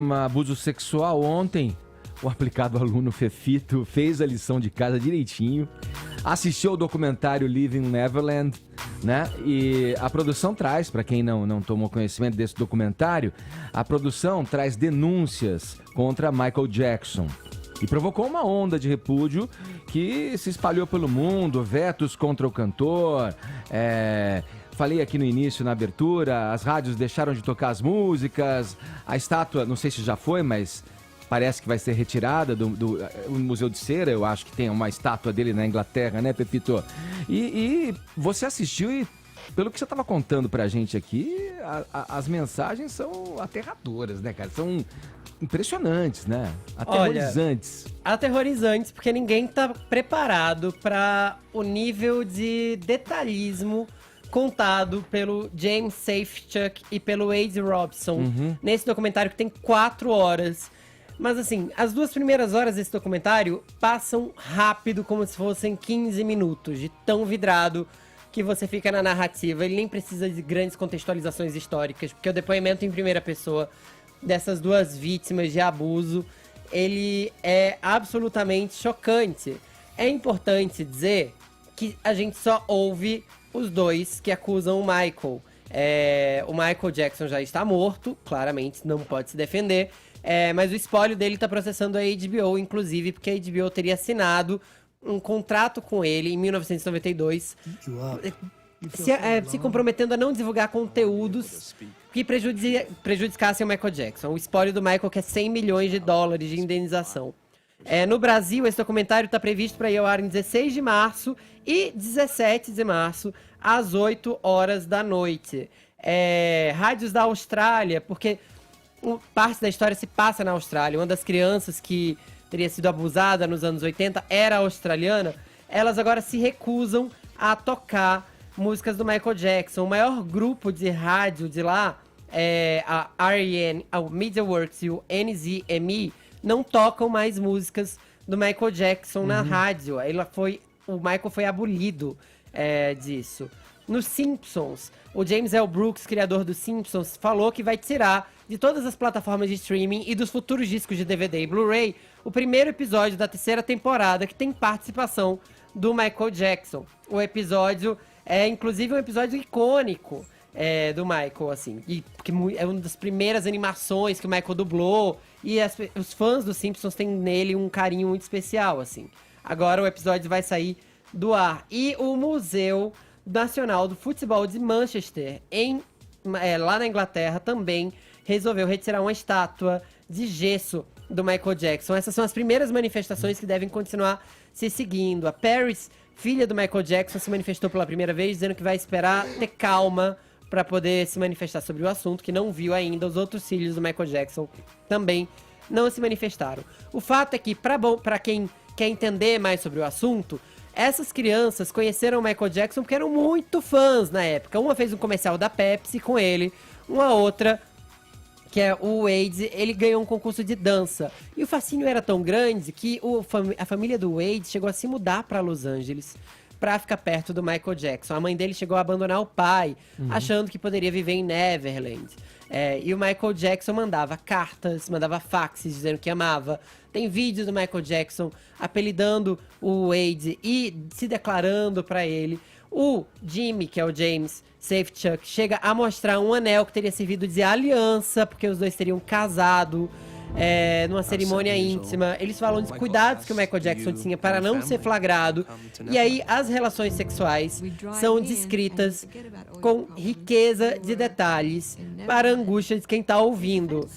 abuso sexual ontem. O aplicado aluno Fefito fez a lição de casa direitinho, assistiu ao documentário Living Neverland, né? E a produção traz, para quem não tomou conhecimento desse documentário, a produção traz denúncias contra Michael Jackson. E provocou uma onda de repúdio que se espalhou pelo mundo, vetos contra o cantor. Falei aqui no início, na abertura, as rádios deixaram de tocar as músicas, a estátua, não sei se já foi, mas parece que vai ser retirada do Museu de Cera. Eu acho que tem uma estátua dele na Inglaterra, né, Pepito? E você assistiu e, pelo que você estava contando pra gente aqui, as mensagens são aterradoras, né, cara? São impressionantes, né? Aterrorizantes. Olha, aterrorizantes, porque ninguém tá preparado para o nível de detalhismo contado pelo James Safechuck e pelo Wade Robson nesse documentário que tem 4 horas. Mas assim, as 2 primeiras horas desse documentário passam rápido, como se fossem 15 minutos, de tão vidrado que você fica na narrativa. Ele nem precisa de grandes contextualizações históricas, porque o depoimento em primeira pessoa dessas 2 vítimas de abuso, ele é absolutamente chocante. É importante dizer que a gente só ouve os 2 que acusam o Michael. O Michael Jackson já está morto, claramente não pode se defender. Mas o espólio dele está processando a HBO, inclusive, porque a HBO teria assinado um contrato com ele em 1992, se comprometendo a não divulgar conteúdos que prejudicassem o Michael Jackson. O espólio do Michael, que é $100 milhões de indenização. No Brasil, esse documentário está previsto para ir ao ar em 16 de março e 17 de março, às 8 horas da noite. Rádios da Austrália, porque parte da história se passa na Austrália. Uma das crianças que teria sido abusada nos anos 80 era australiana. Elas agora se recusam a tocar músicas do Michael Jackson. O maior grupo de rádio de lá, a REN, a MediaWorks e o NZME, não tocam mais músicas do Michael Jackson na rádio. O Michael foi abolido disso. Nos Simpsons, o James L. Brooks, criador dos Simpsons, falou que vai tirar de todas as plataformas de streaming e dos futuros discos de DVD e Blu-ray o primeiro episódio da 3ª temporada, que tem participação do Michael Jackson. O episódio é, inclusive, um episódio icônico do Michael, assim. Porque é uma das primeiras animações que o Michael dublou. E os fãs dos Simpsons têm nele um carinho muito especial, assim. Agora o episódio vai sair do ar. E o Museu Nacional do Futebol de Manchester, lá na Inglaterra, também resolveu retirar uma estátua de gesso do Michael Jackson. Essas são as primeiras manifestações que devem continuar se seguindo. A Paris, filha do Michael Jackson, se manifestou pela primeira vez, dizendo que vai esperar ter calma para poder se manifestar sobre o assunto, que não viu ainda. Os outros filhos do Michael Jackson também não se manifestaram. O fato é que, para quem quer entender mais sobre o assunto, essas crianças conheceram o Michael Jackson porque eram muito fãs na época. Uma fez um comercial da Pepsi com ele, uma outra, que é o Wade, ele ganhou um concurso de dança. E o fascínio era tão grande que a família do Wade chegou a se mudar para Los Angeles para ficar perto do Michael Jackson. A mãe dele chegou a abandonar o pai, achando que poderia viver em Neverland. E o Michael Jackson mandava cartas, mandava faxes dizendo que amava. Tem vídeos do Michael Jackson apelidando o Wade e se declarando para ele. O Jimmy, que é o James Safechuck, chega a mostrar um anel que teria servido de aliança, porque os 2 teriam casado numa cerimônia íntima. Eles falam dos cuidados que o Michael Jackson tinha para não ser flagrado. E aí as relações sexuais são descritas com riqueza de detalhes para a angústia de quem está ouvindo.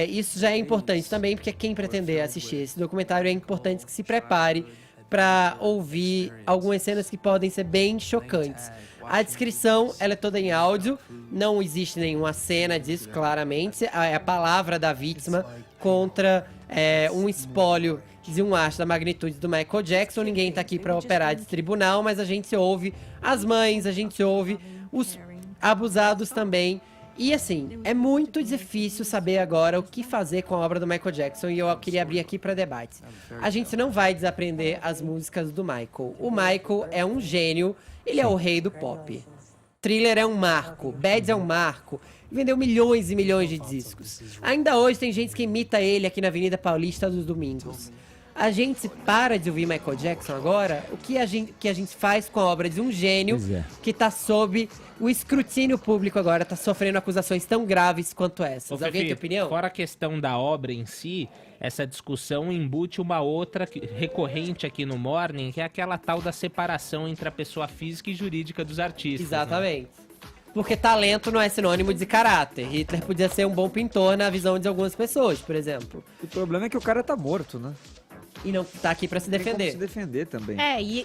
Isso já é importante também, porque quem pretender assistir esse documentário é importante que se prepare para ouvir algumas cenas que podem ser bem chocantes. A descrição, ela é toda em áudio, não existe nenhuma cena disso, claramente. É a palavra da vítima contra um espólio de um acho da magnitude do Michael Jackson. Ninguém tá aqui para operar de tribunal, mas a gente ouve as mães, a gente ouve os abusados também. E assim, é muito difícil saber agora o que fazer com a obra do Michael Jackson, e eu queria abrir aqui para debate. A gente não vai desaprender as músicas do Michael. O Michael é um gênio, ele é o rei do pop. Thriller é um marco, Bad é um marco. vendeu milhões e milhões de discos. Ainda hoje tem gente que imita ele aqui na Avenida Paulista dos domingos. A gente para de ouvir Michael Jackson agora, o que a gente faz com a obra de um gênio que tá sob o escrutínio público agora, tá sofrendo acusações tão graves quanto essas. Ô, Alguém Fefi, tem opinião? Fora a questão da obra em si, essa discussão embute uma outra recorrente aqui no Morning, que é aquela tal da separação entre a pessoa física e jurídica dos artistas. Exatamente. Porque talento não é sinônimo de caráter. Hitler podia ser um bom pintor na visão de algumas pessoas, por exemplo. O problema é que o cara tá morto, né? E não tá aqui pra se Tem como defender. se defender também.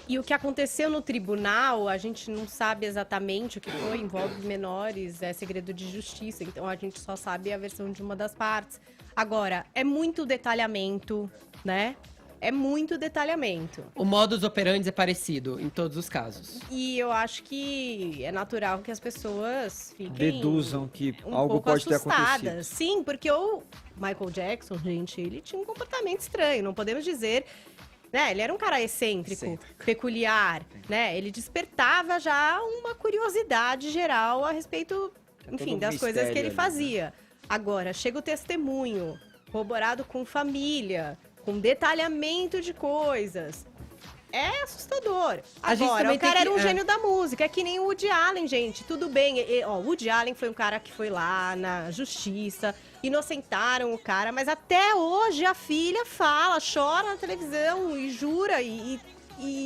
E o que aconteceu no tribunal, a gente não sabe exatamente o que foi, envolve menores, é segredo de justiça, então a gente só sabe a versão de uma das partes. Agora, é muito detalhamento, né? É muito detalhamento. O modus operandi é parecido em todos os casos. E eu acho que é natural que as pessoas fiquem Deduzam que um algo pouco pode ter assustadas. acontecido. Sim, porque o Michael Jackson, gente, ele tinha um comportamento estranho, não podemos dizer, né? Ele era um cara excêntrico, peculiar, né? Ele despertava já uma curiosidade geral a respeito, enfim, todo um das coisas que ele mistério ali, fazia. Agora, chega o testemunho, corroborado com família, com detalhamento de coisas. É assustador. A gente Agora, também o cara tem que- era um gênio da música. É que nem o Woody Allen, gente. Tudo bem. O Woody Allen foi um cara que foi lá na justiça, inocentaram o cara, mas até hoje a filha fala, chora na televisão e jura e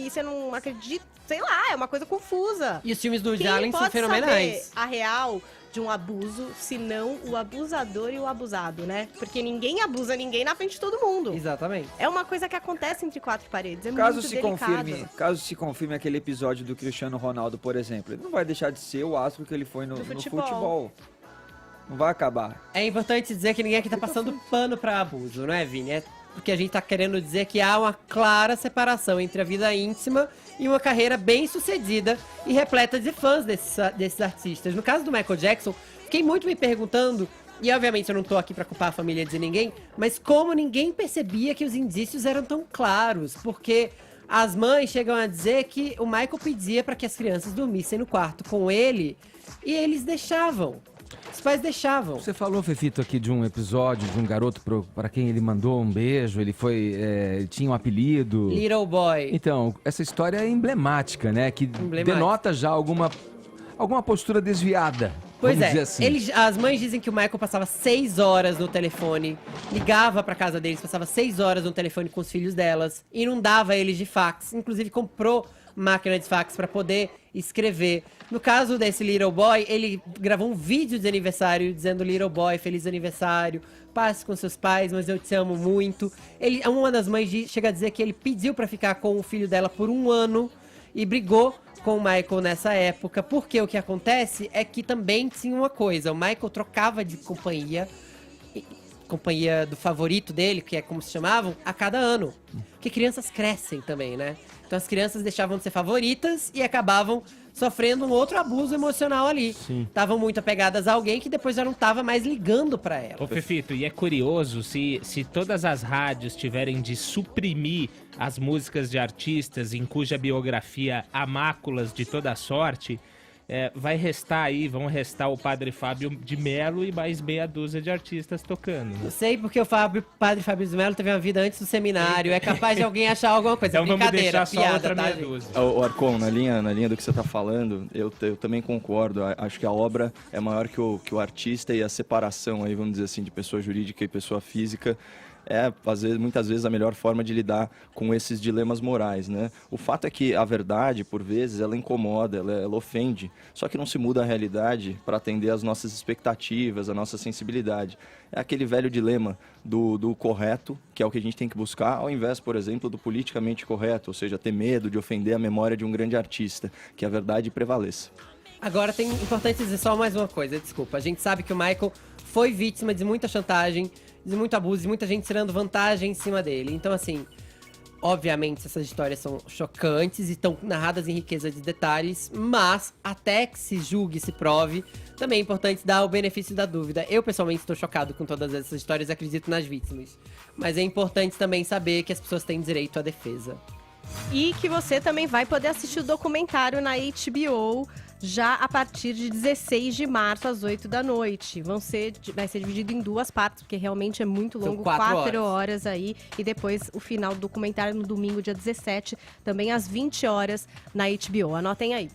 você não acredita. Sei lá, é uma coisa confusa. E os filmes do Woody Quem Allen são pode fenomenais. saber a real de um abuso, se não o abusador e o abusado, né? Porque ninguém abusa ninguém na frente de todo mundo. Exatamente. É uma coisa que acontece entre quatro paredes. É Caso muito se delicado. confirme aquele episódio do Cristiano Ronaldo, por exemplo, ele não vai deixar de ser o astro que ele foi no futebol. Não vai acabar. É importante dizer que ninguém aqui tá passando pano pra abuso, não é, Vini? É porque a gente tá querendo dizer que há uma clara separação entre a vida íntima e uma carreira bem sucedida e repleta de fãs desses artistas. No caso do Michael Jackson, fiquei muito me perguntando, e obviamente eu não tô aqui pra culpar a família de ninguém, mas como ninguém percebia que os indícios eram tão claros, porque as mães chegam a dizer que o Michael pedia pra que as crianças dormissem no quarto com ele e eles deixavam. Os pais deixavam. Você falou, Fefito, aqui de um episódio de um garoto para quem ele mandou um beijo, ele tinha um apelido. Little Boy. Então, essa história é emblemática, né? Que denota já alguma postura desviada. Pois vamos é, dizer assim. as mães dizem que o Michael passava 6 horas no telefone, ligava pra casa deles, passava 6 horas no telefone com os filhos delas, inundava eles de fax, inclusive comprou máquina de fax pra poder escrever. No caso desse Little Boy, ele gravou um vídeo de aniversário dizendo: Little Boy, feliz aniversário, passe com seus pais, mas eu te amo muito. Uma das mães chega a dizer que ele pediu pra ficar com o filho dela por 1 ano e brigou com o Michael nessa época, porque o que acontece é que também tinha uma coisa: o Michael trocava de companhia do favorito dele, que é como se chamavam, a cada ano. Porque crianças crescem também, né? Então as crianças deixavam de ser favoritas e acabavam sofrendo um outro abuso emocional ali. Estavam muito apegadas a alguém que depois já não estava mais ligando pra ela. Ô, Fefito, e é curioso, se todas as rádios tiverem de suprimir as músicas de artistas em cuja biografia há máculas de toda sorte, vão restar o Padre Fábio de Melo e mais meia dúzia de artistas tocando. Né? Eu sei porque o Padre Fábio de Melo teve uma vida antes do seminário. É capaz de alguém achar alguma coisa. Então vamos Brincadeira, deixar só piada, outra tá, meia gente? dúzia. Ô, Arcon, na linha do que você está falando, eu também concordo. Acho que a obra é maior que o artista, e a separação aí, vamos dizer assim, de pessoa jurídica e pessoa física muitas vezes a melhor forma de lidar com esses dilemas morais, né? O fato é que a verdade, por vezes, ela incomoda, ela ofende, só que não se muda a realidade para atender às nossas expectativas, à nossa sensibilidade. É aquele velho dilema do correto, que é o que a gente tem que buscar, ao invés, por exemplo, do politicamente correto, ou seja, ter medo de ofender a memória de um grande artista, que a verdade prevaleça. Agora tem importante dizer só mais uma coisa, desculpa. A gente sabe que o Michael foi vítima de muita chantagem, de muito abuso, de muita gente tirando vantagem em cima dele. Então, assim, obviamente essas histórias são chocantes e estão narradas em riqueza de detalhes, mas até que se julgue e se prove, também é importante dar o benefício da dúvida. Eu, pessoalmente, estou chocado com todas essas histórias e acredito nas vítimas. Mas é importante também saber que as pessoas têm direito à defesa. E que você também vai poder assistir o documentário na HBO já a partir de 16 de março, às 8 da noite. Vai ser dividido em 2 partes, porque realmente é muito São longo, 4 horas aí. E depois o final do documentário no domingo, dia 17, também às 20 horas na HBO. Anotem aí.